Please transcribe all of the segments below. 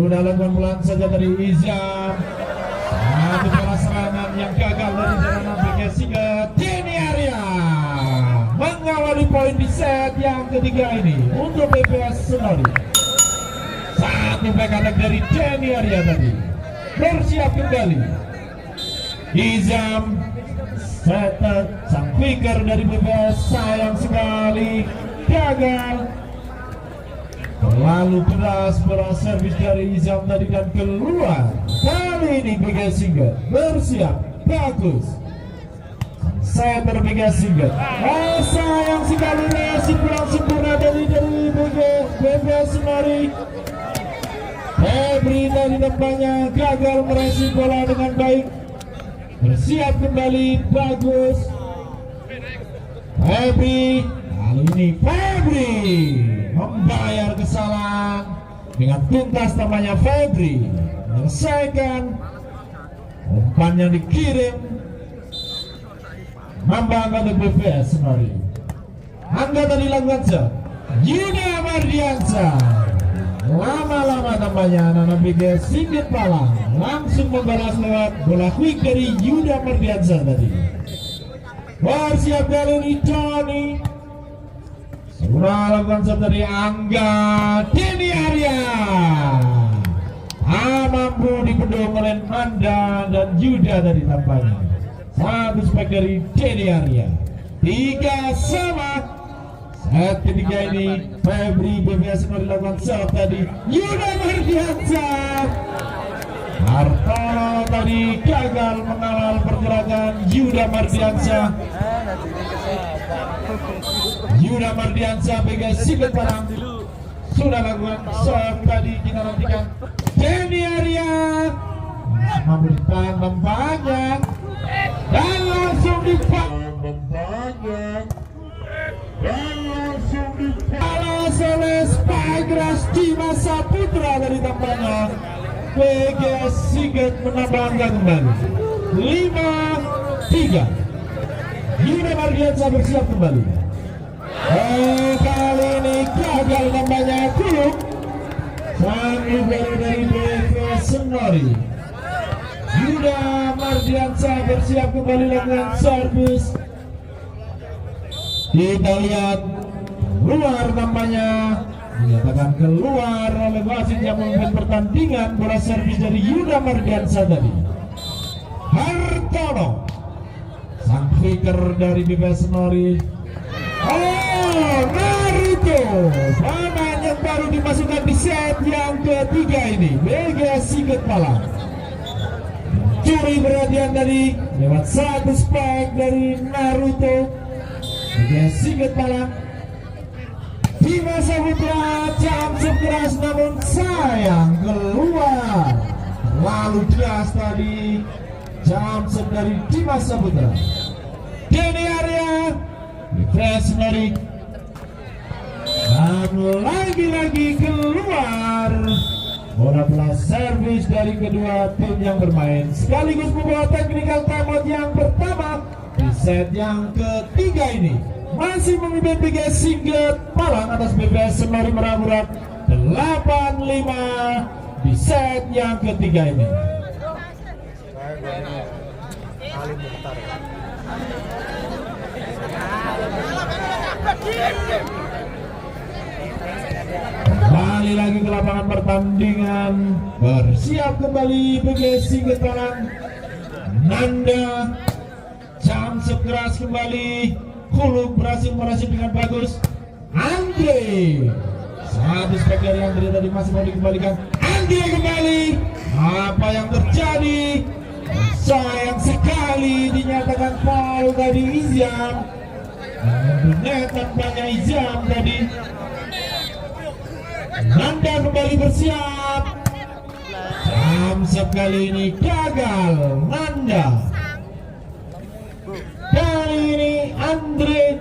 Sudah lakukan pelan saja dari Izam. Satu bola serangan yang gagal dari jalan BGS hingga Denny Arya mengawali poin di set yang ketiga ini untuk BPS Senori. Satu back attack dari Denny Arya tadi. Bersiap kembali. Izam setter sang quicker dari BPS sayang sekali gagal. Terlalu keras bola servis dari Izam tadi dan keluar. Kali ini BGS Single bersiap bagus. Setter BGS Single. Oh sayang sekali masih kurang sempurna dari BPS Senori. Febri tadi nampaknya gagal meraih bola dengan baik. Bersiap kembali bagus. Febri kali ini Febri membayar kesalahan dengan tuntas. Namanya Febri menyelesaikan umpan yang dikirim membangga untuk BPS Senori. Angga tadi lakukan shot Yuda Mardiansyah. Lama-lama tampaknya anak BGS Singgit Palang langsung membalas lewat bola quick dari Yuda Mardiansyah tadi. Bersiap kali ini Tony. Sudah lakukan shot dari Angga. Denny Arya mampu dipedung oleh Nanda dan Yuda tadi tampaknya. Satu spek dari Denny Arya. 3 sama. Set ketiga ini Febri BPS Senori lakukan shot tadi Yuda Mardiansyah. Hartono tadi gagal mengawal pergerakan Yuda Mardiansyah. Yuda Mardiansyah BPS Singgit Palang sudah lakukan shot tadi. Kita nantikan Denny Arya mampu ditahan banyak dan langsung balas oleh Spygras Dimas Saputra dari tampaknya. BGS Singgit menambahkan kembali 5-3. Yuda Mardiansyah bersiap kembali. Kali ini gagal nampaknya Kuluk. Sang dari BPS Senori. Yuda Mardiansyah bersiap kembali lakukan servis. Kita lihat keluar tampaknya, dinyatakan keluar oleh wasit yang memimpin pertandingan. Bola servis dari Yuda Mardiansyah tadi. Hartono sang kicker dari BPS Senori. Oh Naruto pemain yang baru dimasukkan di set yang ketiga ini BGS Singgit Palang. Curi perhatian tadi lewat satu spike dari Naruto. BGS Singgit Palang. Dimas Saputra jam keras namun sayang keluar. Lalu jelas tadi jam dari Dimas Saputra. Denny Arya BPS Senori dan lagi-lagi keluar. Bola servis dari kedua tim yang bermain sekaligus membawa technical timeout yang pertama di set yang ketiga ini. Masih memimpin BGS Singgit Palang atas BPS Senori Meramburat 8-5 di set yang ketiga ini. Kembali lagi ke lapangan pertandingan. Bersiap kembali BGS Singgit Palang. Nanda jam keras kembali. Kuluk berhasil merasik dengan bagus. Andre satu spek dari Andre tadi masih mau dikembalikan. Andre kembali. Apa yang terjadi? Sayang sekali dinyatakan foul tadi Izam. Net tampaknya Izam tadi. Nanda kembali bersiap. Jam sekali ini gagal Nanda. Kali ini Andre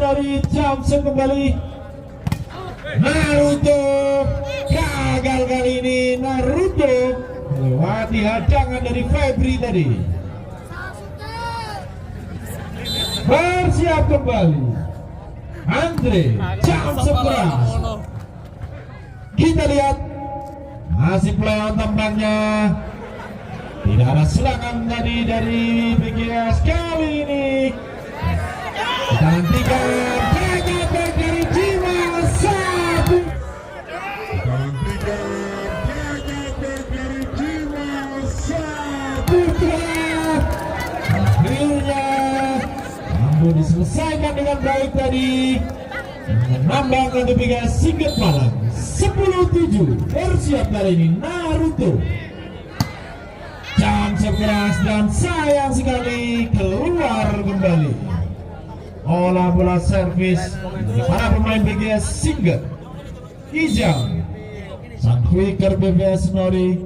dari Johnson kembali. Naruto gagal kali ini. Naruto melewati hadangan dari Febri tadi. Bersiap kembali Andre Johnson keras. Kita lihat masih play on tampaknya. Tidak ada serangan tadi dari BGS kali ini. Kita nantikan banyak baik dari Jiwa Satu. Kita nantikan banyak baik dari Jiwa Saputra. Akhirnya mampu diselesaikan dengan baik tadi, menambah untuk BGS Sigit Malang 10-7. Bersiap kali ini Naruto. Chance keras dan sayang sekali keluar kembali. Olah bola servis dari para pemain BGS Sigit. Ijang, sang quicker BGS Nori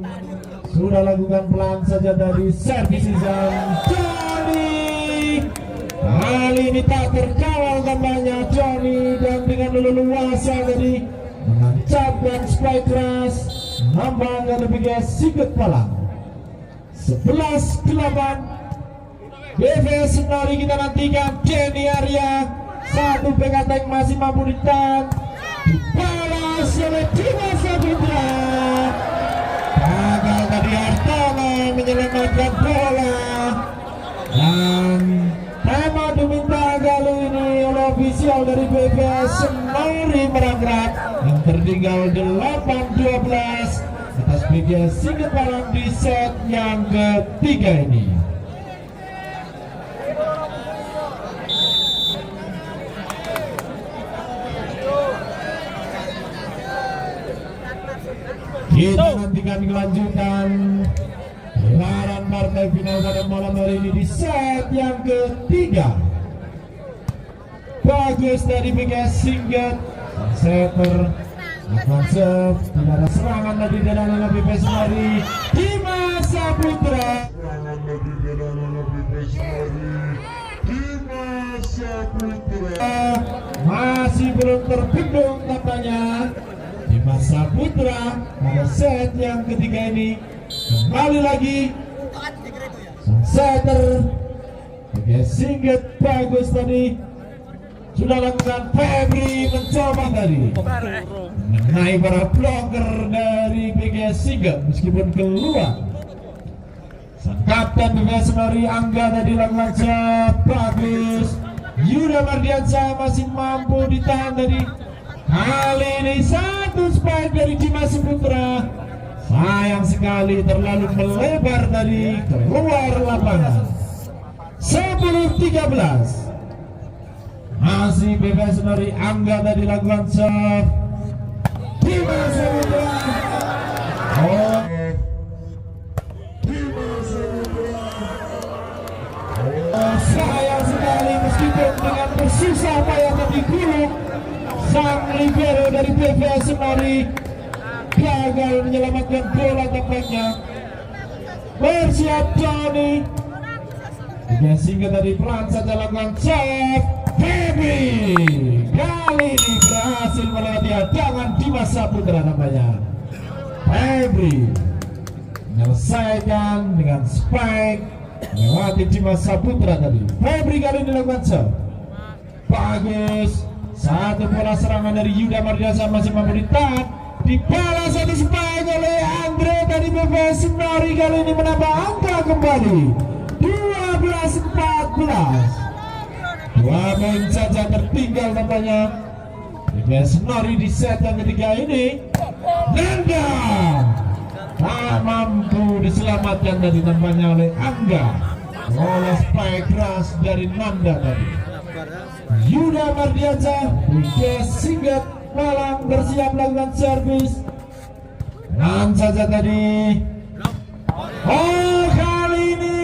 sudah lakukan pelan saja dari servis Ijang. Johnny kali ini tak terkawal tampaknya Johnny, dan dengan leluasa tadi menancapkan spike keras, menambahkan BGS Sigit Malang 11-8. BVS Senari. Kita nantikan Denny Arya, satu back attack masih mampu ditahan, dibalas oleh Jiwa Saputra. Gagal tadi Hartono menyelamatkan bola, dan tema diminta kali ini oleh ofisial dari BVS Senari Meranggerat yang tertinggal 8-12 atas BGS Sigit Malang di set yang ketiga ini. Kita nantikan kelanjutan gelaran partai final pada malam hari ini di set yang ketiga. Bagus dari BGS Sigit, setter advance, tidak ada serangan lagi dari BVS Senari. Jiwa Saputra. Serangan lagi dari BVS Senari. Jiwa Saputra masih belum terbendung tampaknya. Jiwa Saputra pada set yang ketiga ini kembali lagi sang setter BGS Sigit. Bagus tadi sudah lakukan Febri, mencoba tadi mengenai para blocker dari BGS Sigit meskipun keluar. Sang kapten BGS Senari Angga tadi lakukan shot bagus. Yuda Mardiansyah masih mampu ditahan tadi. Kali ini satu spike dari Jiwa Saputra, sayang sekali terlalu melebar tadi, keluar lapangan. 10-13. Masih BVS Senari Angga tadi lakukan shot. Jiwa Saputra. Oh, Jiwa Saputra. Oh, sayang sekali meskipun dengan bersusah payah tadi gulung, sang libero dari BVS Senari gagal menyelamatkan bola tampaknya. Bersiap Johnny. BGS Sigit tadi pelan saja lakukan shot. Febri kali ini berhasil melewati hadangan Jiwa Saputra namanya. Febri menyelesaikan dengan spike melewati Jiwa Saputra tadi. Febri kali ini lakukan shot bagus. Satu bola serangan dari Yuda Mardiansyah masih mampu ditahan, dibalas satu spike oleh Andre tadi. BVS Senari kali ini menambah angka kembali 12-14. 2 poin saja tertinggal tampaknya BVS Senari di set yang ketiga ini. Nanda tak mampu diselamatkan dari tampaknya oleh Angga. Bola spike keras dari Nanda tadi. Yuda Mardiansyah BGS Sigit Malang bersiap melakukan servis. Dan saja tadi. Oh, kali ini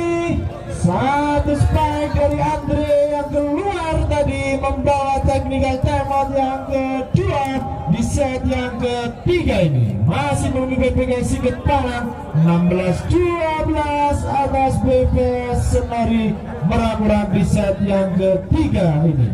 satu spike dari Andre yang keluar tadi membawa technical timeout yang kedua di set yang ketiga ini. Masih memimpin BGS Sigit Malang 16-12 atas BVS Senari Meranggerat di set yang ketiga ini.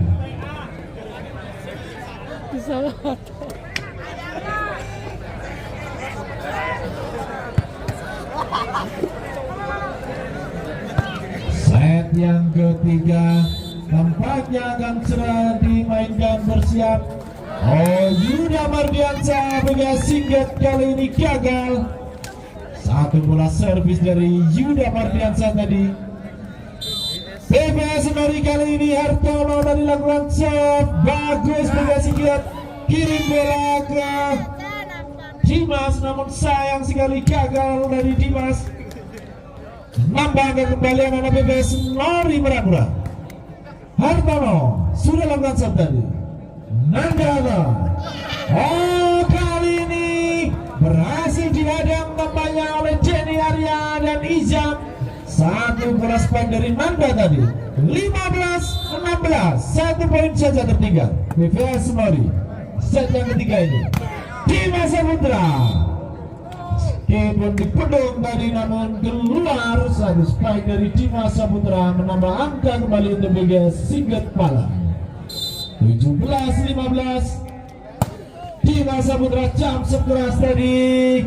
Set yang ketiga tampaknya akan segera dimainkan. Bersiap Oh, Yuda Mardiansa PGS Sigit kali ini gagal. Satu bola servis dari Yuda Mardiansa tadi. PPS Senori kali ini Hartono dari lakukan serve. Bagus PGS Sigit. Kirim bola ke Dimas, namun sayang sekali gagal dari Dimas. Nambah kembalian anak PPS Senori Meragura. Hartono sudah lakukan serve tadi. Nanda. Oh, kali ini berhasil dihadang tampaknya oleh Jenny Arya dan Izam. Satu bola spike dari Nanda tadi. 15-16, 1 poin saja tertinggal. PPS Senori set yang ketiga ini. Dimas Saputra meskipun dipedung tadi namun keluar. Satu spike dari Dimas Saputra menambah angka kembali untuk PGS Sigit Malang. 17-15. Dimas Saputra jam sekeras tadi.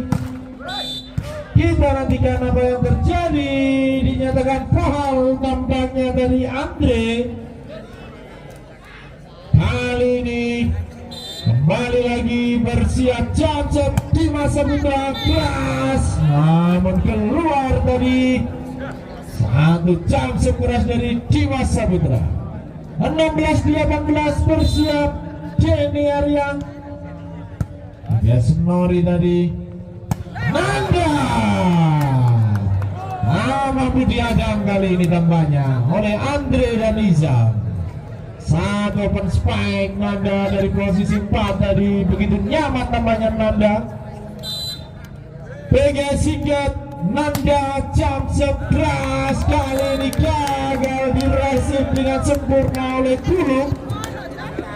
Kita nantikan apa yang terjadi. Dinyatakan foul tampaknya dari Andre. Kali ini kembali lagi bersiap jam-jam Dimas Saputra keras, namun keluar tadi. Satu jam sekeras dari Dimas Saputra. 16-18 bersiap Jenny Arya. Senori tadi. Nanda mampu dihadang kali ini tampaknya oleh Andre dan Izam. Satu open spike Nanda dari posisi 4 tadi. Begitu nyaman tampaknya Nanda. PGS Sigit. Nanda jam sekeras kali ini gagal diresip dengan sempurna oleh Kulung.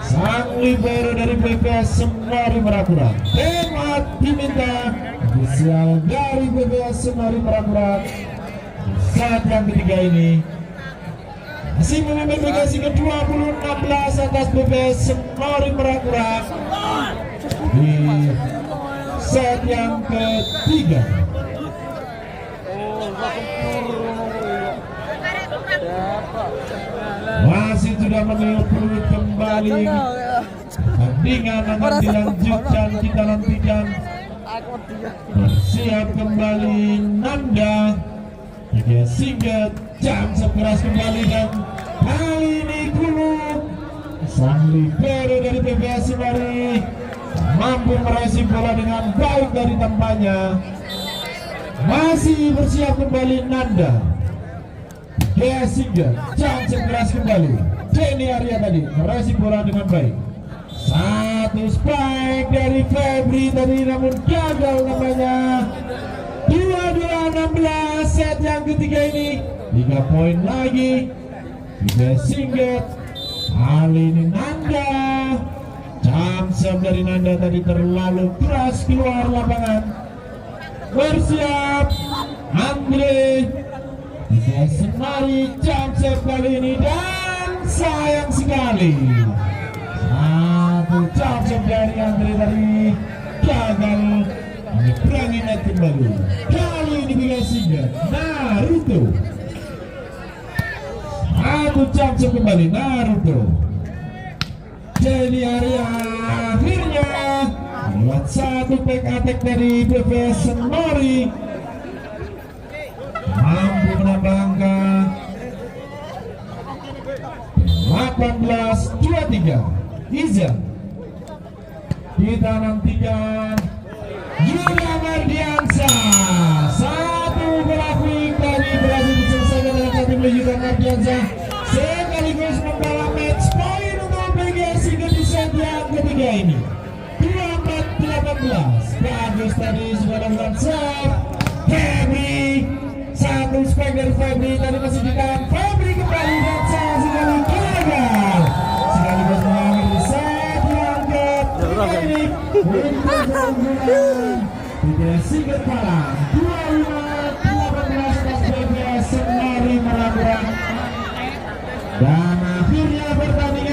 Sang libero dari PPS Senori Meragura. Hemat diminta ofisial dari PPS Senori Meragura. Saat yang ketiga ini masih memimpin PGS Sigit 20-16 atas PPS Senori Meragura di set yang ketiga. Masih sudah meniup peluit kembali. Pertandingan akan dilanjutkan, kita nantikan. Bersiap kembali Nanda. PGS Sigit jam sekeras kembali dan kali ini Kulung. Sang libero dari PPS Senori mampu meraih bola dengan baik dari tampaknya. Masih bersiap kembali Nanda. PGS Sigit jam sekeras kembali. Jenny Arya tadi meraih bola dengan baik. Satu spike dari Febri tadi namun gagal namanya. 22-16 set yang ketiga ini. 3 poin lagi. PGS Sigit. Kali ini Nanda. Jam serve dari Nanda tadi terlalu keras keluar lapangan. Bersiap Andre. PGS Senori jam serve kali ini dan sayang sekali. Satu jam serve dari Andre tadi gagal menyeberangi net kembali. Kali ini PGS Sigit. Naruto. Satu jam serve kembali Naruto. Jenny Arya akhirnya lewat satu back attack dari PPS Senori mampu menambah angka 18-23. Izam. Kita nantikan Yuda Mardiansa. Satu bola quick tadi berhasil diselesaikan oleh tim Yuda Mardiansa sekaligus membawa match point untuk PGS Sigit di set yang ketiga ini. 24-18. Bagus tadi sudah lakukan serve. Febri. Satu spike dari Febri tadi masih ditahan. Febri kembali dan sayang sekali gagal. Sekaligus mengakhiri set yang ketiga ini. Untuk keunggulan PGS Sigit Malang 25-18 atas PPS Senori Meragura. Dan akhirnya pertandingan